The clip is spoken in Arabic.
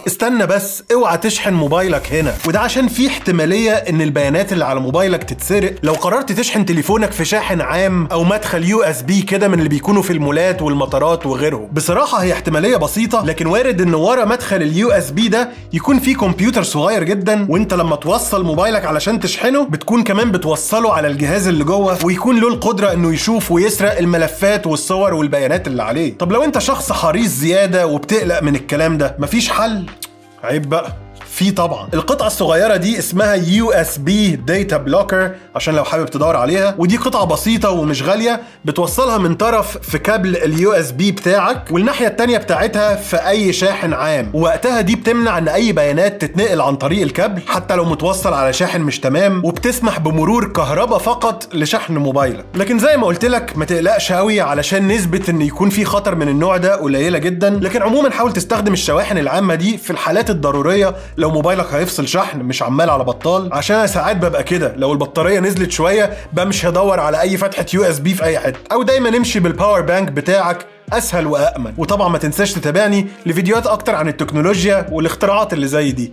استنى بس، اوعى تشحن موبايلك هنا، وده عشان في احتمالية ان البيانات اللي على موبايلك تتسرق لو قررت تشحن تليفونك في شاحن عام او مدخل يو اس بي كده من اللي بيكونوا في المولات والمطارات وغيرهم. بصراحة هي احتمالية بسيطة، لكن وارد ان ورا مدخل اليو اس بي ده يكون في كمبيوتر صغير جدا، وانت لما توصل موبايلك علشان تشحنه بتكون كمان بتوصله على الجهاز اللي جوه، ويكون له القدرة انه يشوف ويسرق الملفات والصور والبيانات اللي عليه. طب لو انت شخص حريص زيادة وبتقلق من الكلام ده، مفيش حل؟ عيب بقى، في طبعا. القطعة الصغيرة دي اسمها يو اس بي داتا بلوكر عشان لو حابب تدور عليها، ودي قطعة بسيطة ومش غالية، بتوصلها من طرف في كابل اليو اس بي بتاعك، والناحية التانية بتاعتها في اي شاحن عام، ووقتها دي بتمنع ان اي بيانات تتنقل عن طريق الكابل حتى لو متوصل على شاحن مش تمام، وبتسمح بمرور كهرباء فقط لشحن موبايلك. لكن زي ما قلت لك ما تقلقش قوي علشان نسبة ان يكون في خطر من النوع ده قليلة جدا، لكن عموما حاول تستخدم الشواحن العامة دي في الحالات الضرورية لو موبايلك هيفصل شحن مش عمال على بطال، عشان انا ساعات ببقى كده لو البطاريه نزلت شويه بمشي ادور على اي فتحه يو اس بي في اي حته، او دايما امشي بالباور بانك بتاعك، اسهل وامن. وطبعا ما تنساش تتابعني لفيديوهات اكتر عن التكنولوجيا والاختراعات اللي زي دي.